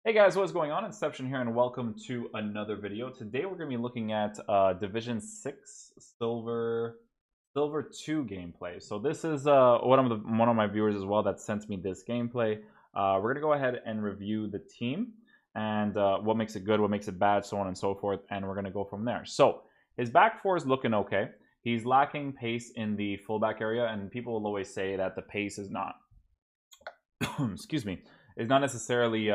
Hey guys, what's going on? Inception here, and welcome to another video. Today we're going to be looking at Division 6 Silver 2 gameplay. So this is one of my viewers as well that sent me this gameplay. We're going to go ahead and review the team and what makes it good, what makes it bad, so on and so forth, and we're going to go from there. So his back four is looking okay. He's lacking pace in the fullback area, and people will always say that the pace is not excuse me, is not necessarily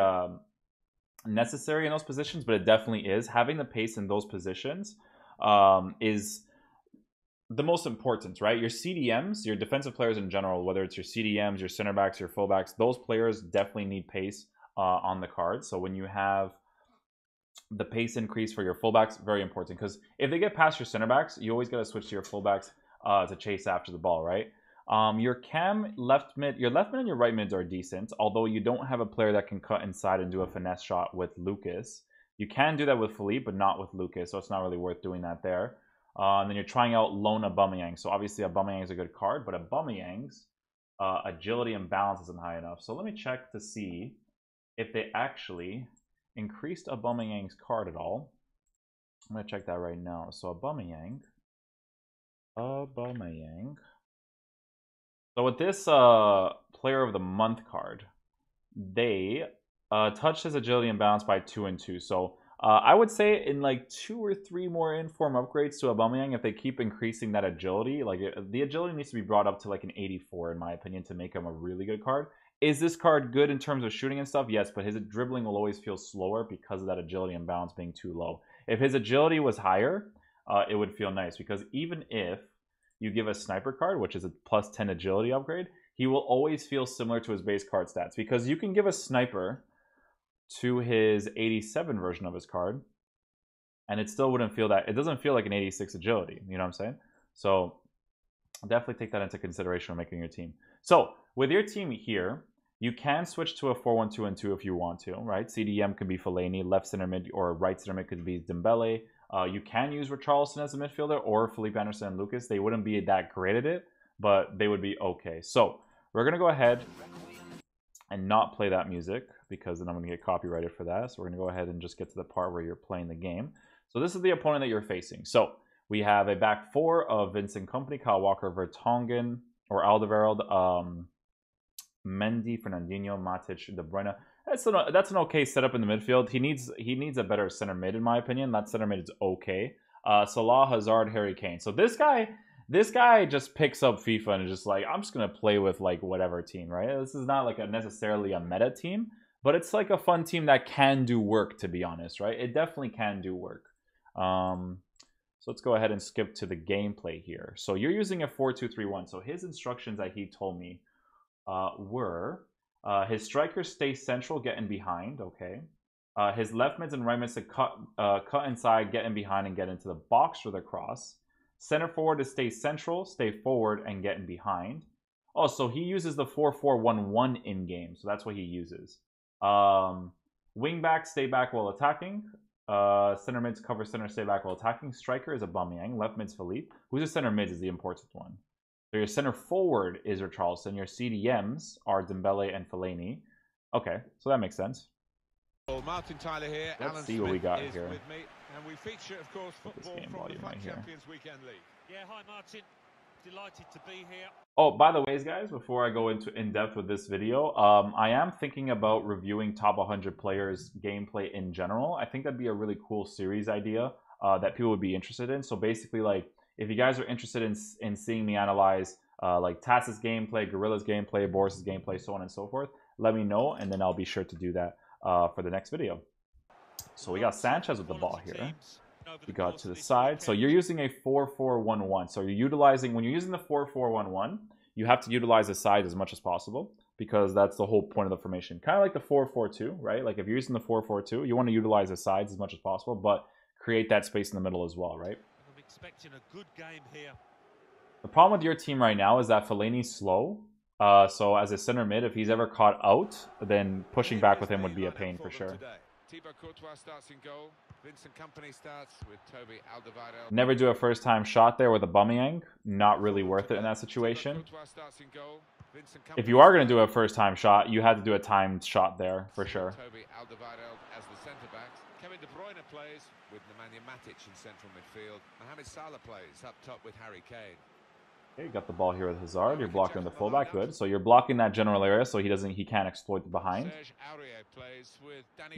necessary in those positions, but it definitely is. Having the pace in those positions is the most important, right? Your CDMs, your defensive players in general, whether it's your CDMs, your center backs, your fullbacks, those players definitely need pace on the card. So when you have the pace increase for your fullbacks, very important, because if they get past your center backs, you always got to switch to your fullbacks to chase after the ball, right? Your cam left mid, your left mid and your right mids are decent, although you don't have a player that can cut inside and do a finesse shot with Lucas. You can do that with Philippe, but not with Lucas, so it's not really worth doing that there. And then you're trying out Lone Aubameyang. So obviously Aubameyang is a good card, but Aubameyang's agility and balance isn't high enough. So let me check to see if they actually increased Aubameyang's card at all. I'm going to check that right now. So Aubameyang. So with this Player of the Month card, they touched his agility and balance by 2 and 2. So I would say in like 2 or 3 more in-form upgrades to Aubameyang, if they keep increasing that agility, like the agility needs to be brought up to like an 84 in my opinion to make him a really good card. Is this card good in terms of shooting and stuff? Yes, but his dribbling will always feel slower because of that agility and balance being too low. If his agility was higher, it would feel nice, because even if you give a sniper card, which is a plus 10 agility upgrade, he will always feel similar to his base card stats, because you can give a sniper to his 87 version of his card and it still wouldn't feel that. It doesn't feel like an 86 agility, you know what I'm saying? So definitely take that into consideration when making your team. So with your team here, you can switch to a 4-1-2 and 2 if you want to, right? CDM could be Fellaini, left center mid or right center mid could be Dembele. You can use Richarlison as a midfielder or Felipe Anderson and Lucas. They wouldn't be that great at it, but they would be okay. So we're going to go ahead and not play that music, because then I'm going to get copyrighted for that. So we're going to go ahead and just get to the part where you're playing the game. So this is the opponent that you're facing. So we have a back four of Vincent Kompany, Kyle Walker, Vertonghen, or Alderweireld, Mendy, Fernandinho, Matic, De Bruyne. That's an okay setup in the midfield. He needs a better center mid in my opinion. That center mid is okay. Salah, Hazard, Harry Kane. So this guy just picks up FIFA and is just like, I'm just gonna play with like whatever team, right? This is not like necessarily a meta team, but it's like a fun team that can do work, to be honest, right? It definitely can do work. So let's go ahead and skip to the gameplay here. So you're using a 4-2-3-1. So his instructions that he told me were his strikers stay central, get in behind, okay. His left mids and right mids to cut inside, get in behind, and get into the box for the cross. Center forward to stay central, stay forward, and get in behind. Oh, so he uses the 4-4-1-1 in game, so that's what he uses. Wing back, stay back while attacking. Center mids cover center, stay back while attacking. Striker is Aubameyang. Left mid's Philippe. Who's the center mids is the important one. So your center forward is Richarlison. Your CDMs are Dembele and Fellaini. Okay, so that makes sense. Well, Martin Tyler here. Let's Alan see Smith what we got is here. with me, and we feature, of course, football from the FUT Champions Weekend League. Yeah, hi Martin. Delighted to be here. Oh, by the way, guys, before I go into in-depth with this video, I am thinking about reviewing top 100 players gameplay in general. I think that'd be a really cool series idea that people would be interested in. So basically, like, if you guys are interested in seeing me analyze like Tass's gameplay, Gorilla's gameplay, Boris's gameplay, so on and so forth, let me know, and then I'll be sure to do that for the next video. So we got Sanchez with the ball here. We got to the side. So you're using a 4-4-1-1. So you're utilizing, when you're using the 4-4-1-1, you have to utilize the sides as much as possible, because that's the whole point of the formation. Kind of like the 4-4-2, right? Like if you're using the 4-4-2, you want to utilize the sides as much as possible, but create that space in the middle as well, right? I'm expecting a good game here. The problem with your team right now is that Fellaini's slow. So as a center mid, if he's ever caught out, then pushing back with him would be a pain for sure. Never do a first-time shot there with Aubameyang. Not really worth it in that situation. if you are going to do a first-time shot, you had to do a timed shot there for sure. As the centre backs. Kevin De Bruyne plays with Nemanja Matic in central midfield. Mohamed Salah plays up top with Harry Kane. Okay, you got the ball here with Hazard. You're blocking the fullback. Good. So you're blocking that general area so he can't exploit the behind.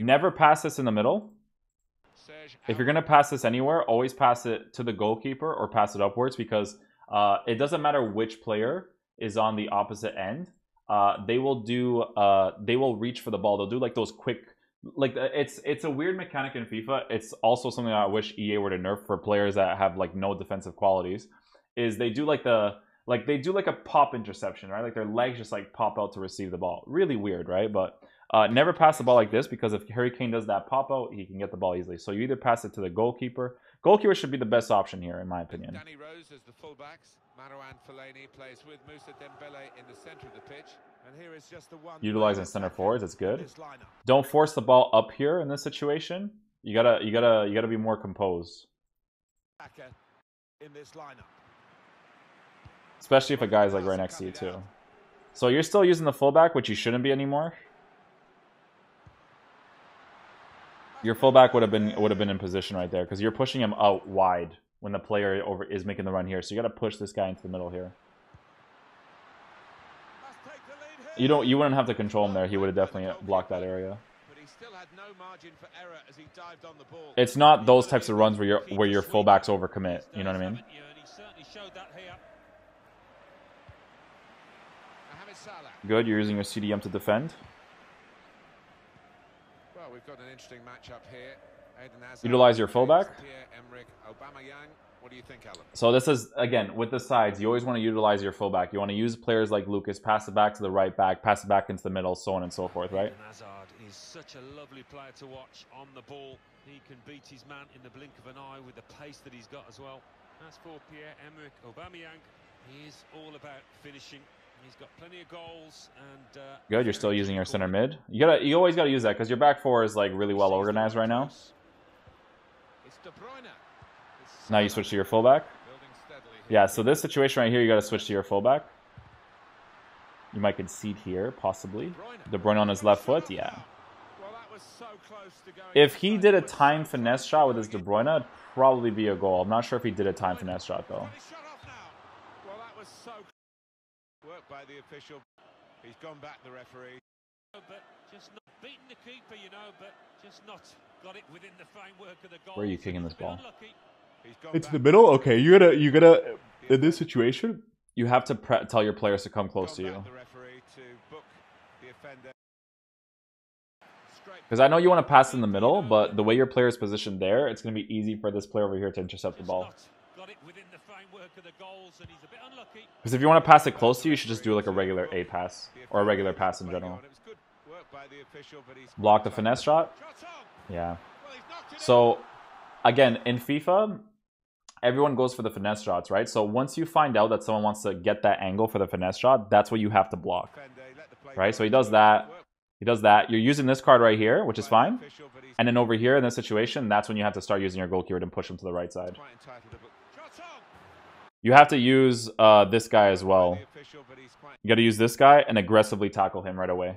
Never pass this in the middle. If you're going to pass this anywhere, always pass it to the goalkeeper or pass it upwards, because it doesn't matter which player is on the opposite end. They will reach for the ball. They'll do like those quick, like it's a weird mechanic in FIFA. It's also something I wish EA were to nerf for players that have like no defensive qualities. Is they do like a pop interception, right? Like their legs just like pop out to receive the ball. Really weird, right? But never pass the ball like this, because if Harry Kane does that pop out, he can get the ball easily. So you either pass it to the goalkeeper. Goalkeeper should be the best option here, in my opinion. Danny Rose as the fullbacks. Marouane Fellaini plays with Moussa Dembele in the centre of the pitch. And here is just the one. Utilizing center forwards, it's good. Don't force the ball up here in this situation. You gotta be more composed. In this lineup. Especially if a guy's like right next to you too. So you're still using the fullback, which you shouldn't be anymore. Your fullback would have been in position right there, because you're pushing him out wide when the player is making the run here. So you got to push this guy into the middle here. You wouldn't have to control him there. He would have definitely blocked that area. It's not those types of runs where your fullbacks overcommit. You know what I mean? Good. You're using your CDM to defend. Well, we've got an interesting matchup here. Utilize your fullback. What do you think, Alan? So this is, again, with the sides, you always want to utilize your fullback. You want to use players like Lucas, pass it back to the right back, pass it back into the middle, so on and so forth, right? Hazard is such a lovely player to watch on the ball. He can beat his man in the blink of an eye with the pace that he's got as well. As for Pierre-Emerick Aubameyang, he is all about finishing. He's got plenty of goals and good. You're still using your center mid. You always gotta use that, because your back four is like really well organized right now. Now you switch to your fullback. Yeah, so this situation right here, you gotta switch to your fullback. You might concede here, possibly. De Bruyne on his left foot, yeah. If he did a time finesse shot with his De Bruyne, it'd probably be a goal. I'm not sure if he did a time finesse shot though. Work by the official. He's gone back, the referee. But just not beaten the keeper, you know, but just not got it within the framework of the goal. Where are you kicking this ball? It's the middle. Okay, you gotta in this situation, you have to tell your players to come close to you. Because I know you want to pass in the middle, but the way your player is positioned there, it's going to be easy for this player over here to intercept the ball. Because if you want to pass it close to you, you should just do like a regular A pass, or a regular pass in general. Block the finesse shot. Yeah. So, again, in FIFA, everyone goes for the finesse shots, right? So once you find out that someone wants to get that angle for the finesse shot, that's what you have to block, right? So he does that. He does that. You're using this card right here, which is fine. And then over here in this situation, that's when you have to start using your goalkeeper to push him to the right side. You have to use this guy as well. You got to use this guy and aggressively tackle him right away.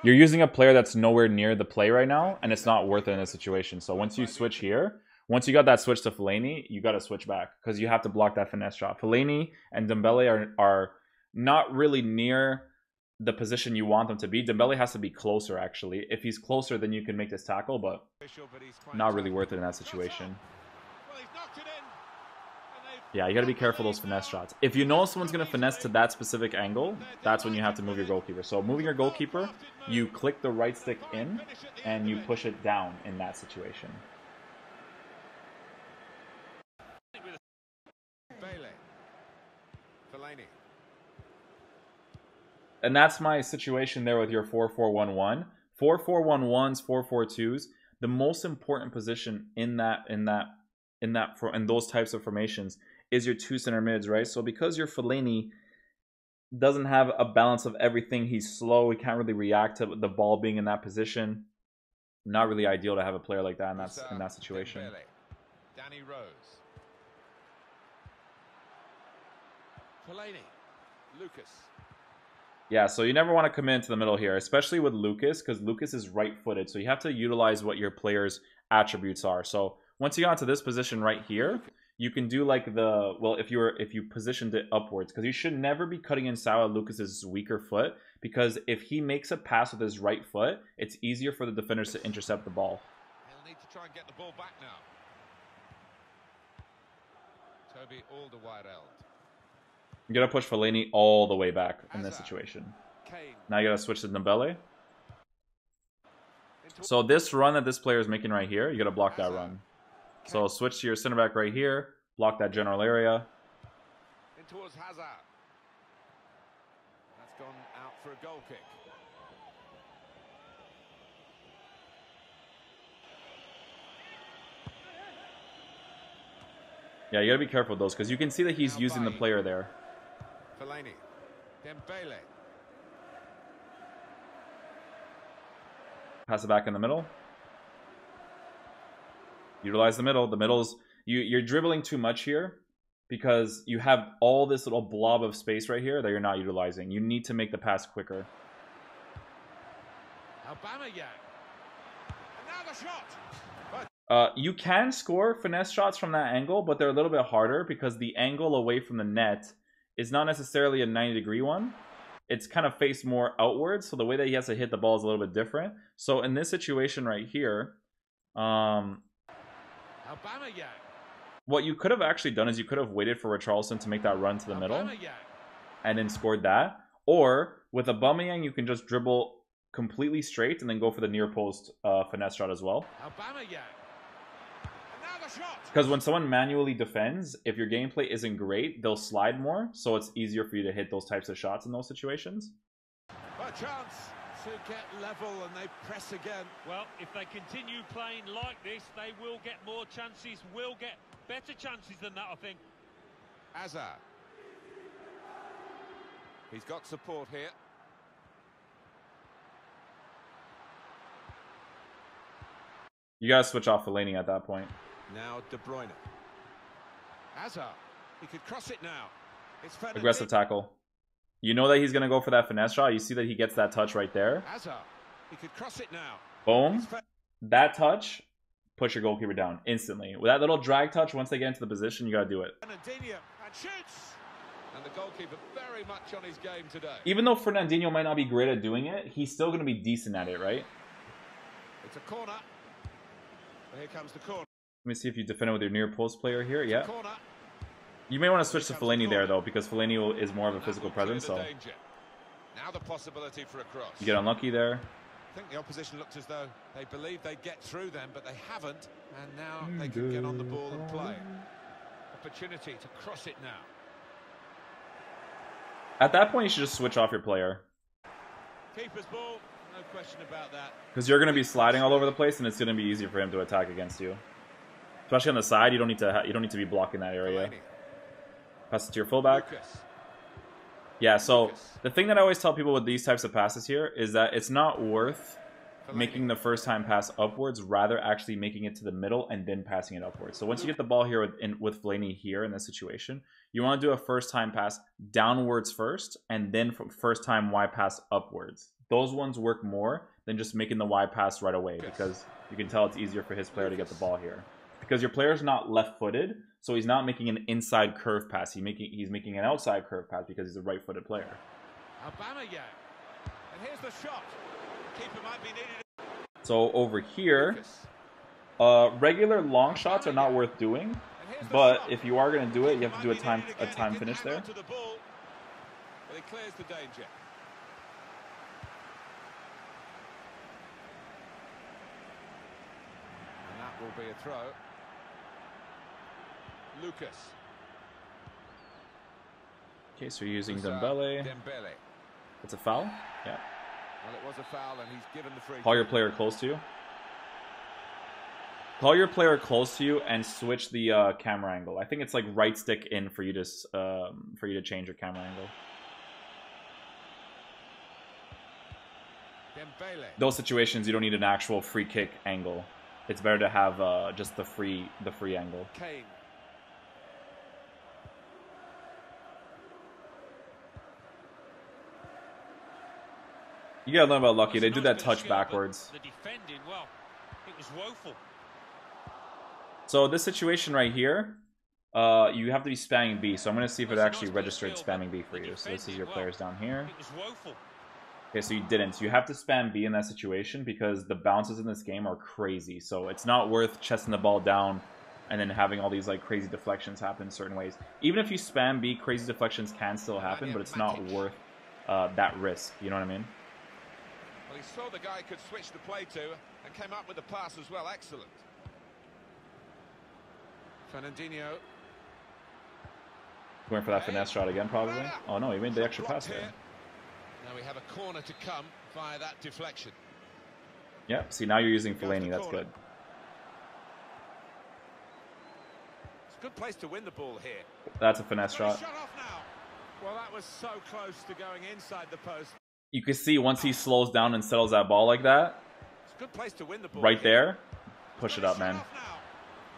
You're using a player that's nowhere near the play right now, and it's not worth it in this situation. So once you switch here, once you got that switch to Fellaini, you got to switch back, because you have to block that finesse shot. Fellaini and Dembele are not really near the position you want them to be. Dembele has to be closer, actually. If he's closer, then you can make this tackle, but not really worth it in that situation. Yeah, you got to be careful of those finesse shots. If you know someone's going to finesse to that specific angle, that's when you have to move your goalkeeper. So moving your goalkeeper, you click the right stick in, and you push it down in that situation. And that's my situation there with your 4-4-1-1. 4-4-1-1s, 4-4-2s. The most important position in those types of formations is your two center mids, right? So because your Fellaini doesn't have a balance of everything, he's slow, he can't really react to the ball being in that position. Not really ideal to have a player like that in that situation. Danny Rose. Fellaini. Lucas. Yeah, so you never want to come into the middle here, especially with Lucas, because Lucas is right-footed. So you have to utilize what your player's attributes are. So once you got to this position right here, you can do like the, well, if you positioned it upwards, because you should never be cutting inside of Lucas's weaker foot, because if he makes a pass with his right foot, it's easier for the defenders to intercept the ball. He'll need to try and get the ball back now. Toby Alderweireld. You gotta push Fellaini all the way back in this situation. Now you gotta switch to Dembele. So this run that this player is making right here, you gotta block that run. So switch to your center back right here, block that general area. In towards Hazard. That's gone out for a goal kick. Yeah, you gotta be careful with those, because you can see that he's using the player there. Fellaini. Dembele. Pass it back in the middle. Utilize the middle. The middle's you're dribbling too much here because you have all this little blob of space right here that you're not utilizing. You need to make the pass quicker. Aubameyang. And now the shot. You can score finesse shots from that angle, but they're a little bit harder because the angle away from the net is not necessarily a 90-degree one. It's kind of faced more outwards, so the way that he has to hit the ball is a little bit different. So in this situation right here, what you could have actually done is you could have waited for Richarlison to make that run to the middle and then scored that. Or with Aubameyang, you can just dribble completely straight and then go for the near post finesse shot as well. Because when someone manually defends, if your gameplay isn't great, they'll slide more, so it's easier for you to hit those types of shots in those situations. A chance to get level, and they press again. Well, if they continue playing like this, they will get more chances, will get better chances than that, I think. Hazard. He's got support here. You gotta switch off Fellaini at that point. Now De Bruyne. Hazard. He could cross it now. It's aggressive tackle. You know that he's going to go for that finesse shot. You see that he gets that touch right there. Hazard. He could cross it now. Boom. That touch, push your goalkeeper down instantly. With that little drag touch, once they get into the position, you got to do it. And shoots. And the goalkeeper very much on his game today. Even though Fernandinho might not be great at doing it, he's still going to be decent at it, right? It's a corner. Here comes the corner. Let me see if you defend it with your near post player here. Yeah. You may want to switch to Fellaini there, though, because Fellaini is more of a physical presence. So now the possibility for a cross. You get unlucky there. I think the opposition looked as though they believed they'd get through them, but they haven't. And now they can get on the ball and play. Opportunity to cross it now. At that point, you should just switch off your player. Keeper's ball, no question about that. Because you're going to be sliding all over the place, and it's going to be easier for him to attack against you. Especially on the side, you don't need to be blocking that area. Pass it to your fullback. Yeah, so the thing that I always tell people with these types of passes here is that it's not worth making the first time pass upwards, rather actually making it to the middle and then passing it upwards. So once you get the ball here with Fellaini here in this situation, you want to do a first time pass downwards first, and then from first time Y pass upwards. Those ones work more than just making the Y pass right away, because you can tell it's easier for his player to get the ball here. Because your player's not left-footed, so he's not making an inside curve pass. He's making an outside curve pass because he's a right-footed player. Aubameyang. And here's the shot. The keeper might be needed. So over here, regular long shots are not worth doing, but if you are going to do it, you have to do a time finish there. But he clears the danger. And that will be a throw. Lucas. Okay, so you're using Dembele. It's a foul? Yeah. Well, it was a foul, and he's given the free. Call your player close to you. Call your player close to you and switch the camera angle. I think it's like right stick in for you to change your camera angle. Dembele. Those situations you don't need an actual free kick angle. It's better to have just the free angle. Kane. You gotta learn about Lucky. They do that touch backwards. The defending, well, it was woeful. So this situation right here, you have to be spamming B. So I'm gonna see if it actually registered spamming B for you. So this is your players down here. It was woeful. Okay, so you didn't. So you have to spam B in that situation because the bounces in this game are crazy. So it's not worth chesting the ball down and then having all these like crazy deflections happen in certain ways. Even if you spam B, crazy deflections can still happen, but it's not worth that risk. You know what I mean? Well, he saw the guy could switch the play to and came up with the pass as well. Excellent. Fernandinho. Going for that finesse shot again, probably. Oh no, he made the extra pass there. Now we have a corner to come via that deflection. Yeah, see, now you're using Fellaini. That's good. It's a good place to win the ball here. That's a finesse shot. Shot off now. Well, that was so close to going inside the post. You can see once he slows down and settles that ball like that, It's a good place to win the ball right here. there, push it up, man.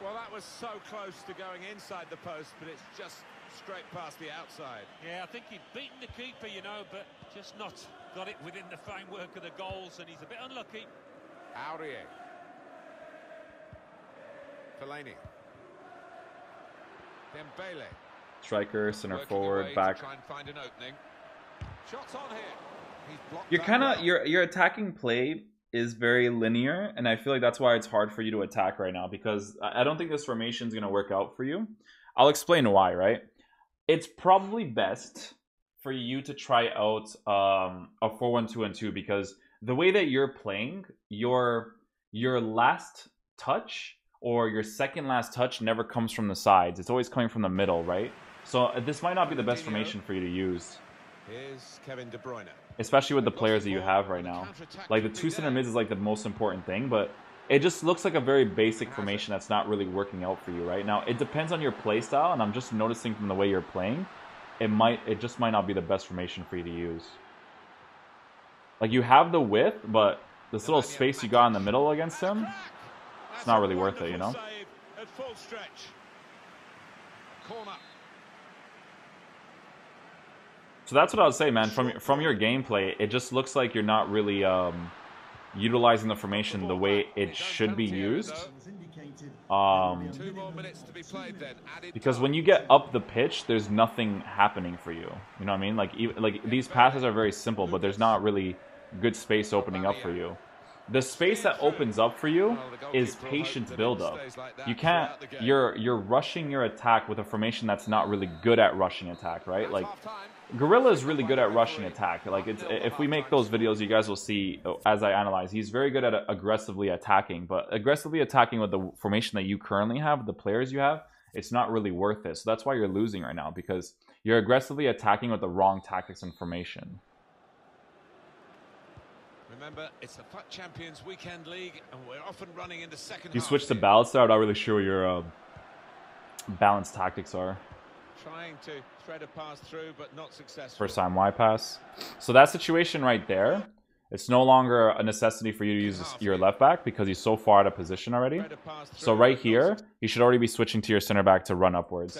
Well, that was so close to going inside the post, but it's just straight past the outside. Yeah, I think he'd beaten the keeper, you know, but just not got it within the framework of the goals, and he's a bit unlucky. Aurier. Fellaini. Dembele. Striker, center Working forward, away back. to try and find an opening. Shots on here. He's blocked You're that kind of well. your attacking play is very linear, and I feel like that's why it's hard for you to attack right now, because I don't think this formation is going to work out for you. I'll explain why, right? It's probably best for you to try out a 4-1-2-2, because the way that you're playing, your last touch or your second last touch never comes from the sides. It's always coming from the middle, right? So this might not be the best formation for you to use. Here's Kevin De Bruyne. Especially with the players that you have right now. Like, the two center mids is like the most important thing, but it just looks like a very basic formation that's not really working out for you right now. It depends on your play style, and I'm just noticing from the way you're playing, it just might not be the best formation for you to use. Like, you have the width, but this little space you got in the middle against him, it's not really worth it, you know? At full stretch. Corner. So that's what I would say, man. From your gameplay, it just looks like you're not really utilizing the formation the way it should be used. 2 more minutes to be played then. Because when you get up the pitch, there's nothing happening for you. You know what I mean? Like these passes are very simple, but there's not really good space opening up for you. The space that opens up for you is patience buildup. You can't. You're rushing your attack with a formation that's not really good at rushing attack, right? Like, Gorilla is really good at rushing attack. Like, if we make those videos, you guys will see as I analyze. He's very good at aggressively attacking, but aggressively attacking with the formation that you currently have, the players you have, it's not really worth it. So that's why you're losing right now, because you're aggressively attacking with the wrong tactics and formation. Remember, it's the FUT Champions Weekend League, and we're off and running in the second half. You switch to balance there, I'm not really sure what your balanced tactics are. Trying to thread a pass through, but not successful. First time Y pass. So that situation right there, it's no longer a necessity for you to use your left back because he's so far out of position already. So right here, you should already be switching to your center back to run upwards.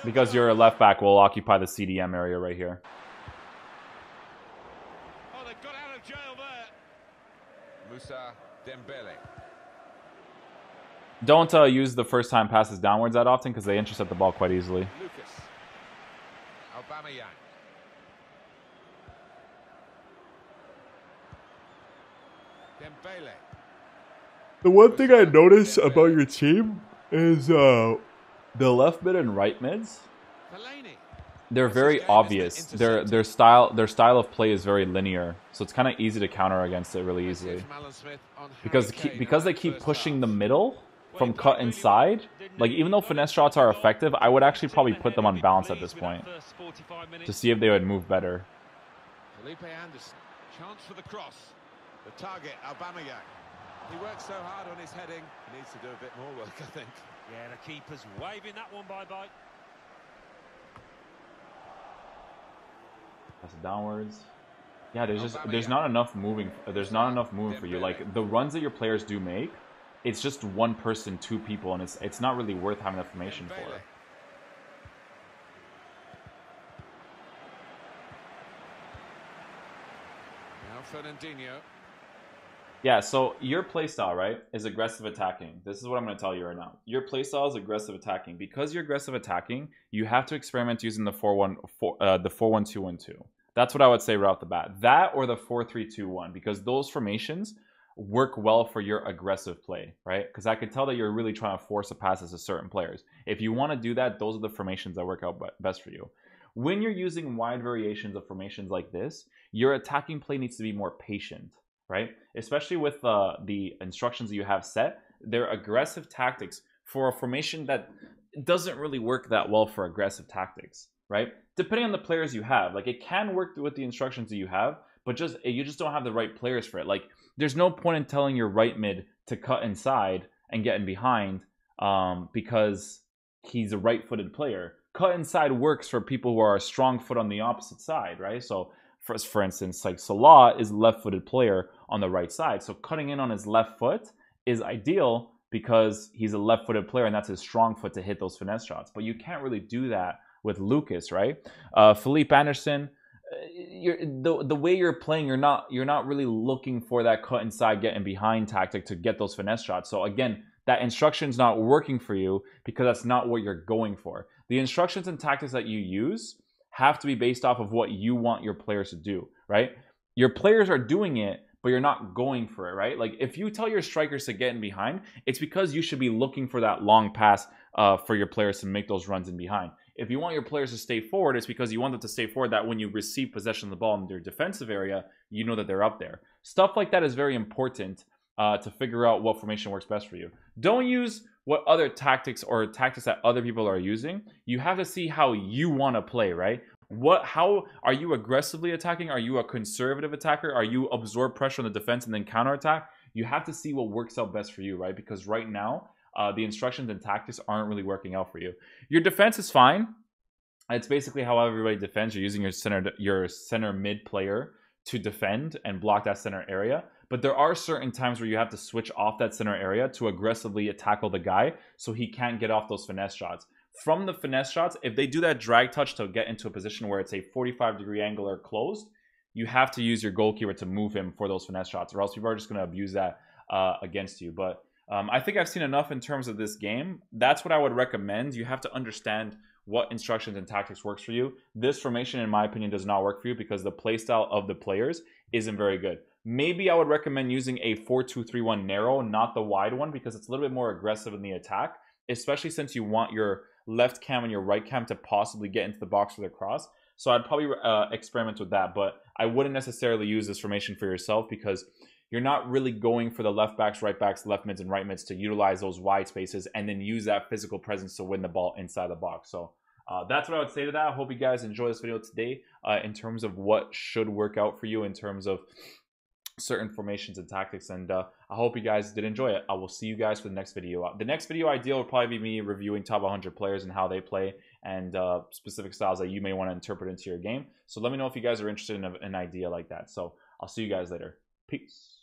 Because your left back will occupy the CDM area right here. Oh, they got out of jail there. Moussa Dembele. Don't use the first time passes downwards that often because they intercept the ball quite easily. Lucas. Aubameyang. Dembele. The one thing I notice about your team is the left mid and right mids. Fellaini. They're very obvious. Their style of play is very linear, so it's kind of easy to counter against it really easily. Because they keep pushing the middle from cut inside. Like, even though finesse shots are effective, I would actually probably put them on balance at this point to see if they would move better. Felipe Anderson, chance for the cross. The target, Aubameyang. He works so hard on his heading. He needs to do a bit more work, I think. Yeah, the keeper's waving that one bye-bye. Pass it downwards. Yeah, there's not enough moving. There's not enough moving for you. Like, the runs that your players do make, it's just one person, two people, and it's not really worth having that formation for. Now Fernandinho. Yeah, so your playstyle, right, is aggressive attacking. This is what I'm going to tell you right now. Your playstyle is aggressive attacking. Because you're aggressive attacking, you have to experiment using the 4-1-2-1-2. That's what I would say right off the bat. That or the 4-3-2-1, because those formations work well for your aggressive play, right? Because I could tell that you're really trying to force a passes to certain players. If you want to do that, those are the formations that work out best for you. When you're using wide variations of formations like this, your attacking play needs to be more patient, right? Especially with the instructions that you have set, they're aggressive tactics for a formation that doesn't really work that well for aggressive tactics, right? Depending on the players you have, like it can work with the instructions that you have, but you just don't have the right players for it. Like there's no point in telling your right mid to cut inside and get in behind because he's a right-footed player. Cut inside works for people who are a strong foot on the opposite side, right? So for instance, like Salah is a left-footed player on the right side. So cutting in on his left foot is ideal because he's a left-footed player and that's his strong foot to hit those finesse shots. But you can't really do that with Lucas, right? Felipe Anderson, the way you're playing, you're not really looking for that cut inside, get in behind tactic to get those finesse shots. So again, that instruction's not working for you because that's not what you're going for. The instructions and tactics that you use have to be based off of what you want your players to do, right? Your players are doing it, but you're not going for it, right? Like if you tell your strikers to get in behind, it's because you should be looking for that long pass for your players to make those runs in behind. If you want your players to stay forward, it's because you want them to stay forward that when you receive possession of the ball in their defensive area, you know that they're up there. Stuff like that is very important to figure out what formation works best for you. Don't use what other tactics or tactics that other people are using. You have to see how you want to play, right? How are you aggressively attacking? Are you a conservative attacker? Are you absorb pressure on the defense and then counterattack? You have to see what works out best for you, right? Because right now, the instructions and tactics aren't really working out for you. Your defense is fine. It's basically how everybody defends. You're using your center mid player to defend and block that center area. But there are certain times where you have to switch off that center area to aggressively tackle the guy so he can't get off those finesse shots. From the finesse shots, if they do that drag touch to get into a position where it's a 45-degree angle or closed, you have to use your goalkeeper to move him for those finesse shots, or else people are just going to abuse that against you. But I think I've seen enough in terms of this game. That's what I would recommend. You have to understand what instructions and tactics works for you. This formation, in my opinion, does not work for you because the playstyle of the players isn't very good. Maybe I would recommend using a 4-2-3-1 narrow, not the wide one, because it's a little bit more aggressive in the attack, especially since you want your left cam and your right cam to possibly get into the box for the cross. So I'd probably experiment with that, but I wouldn't necessarily use this formation for yourself because you're not really going for the left backs, right backs, left mids, and right mids to utilize those wide spaces and then use that physical presence to win the ball inside the box. So that's what I would say to that. I hope you guys enjoy this video today in terms of what should work out for you in terms of certain formations and tactics, and I hope you guys did enjoy it. I will see you guys for the next video. The next video ideal will probably be me reviewing top 100 players and how they play and specific styles that you may want to interpret into your game. So let me know if you guys are interested in an idea like that. So I'll see you guys later. Peace.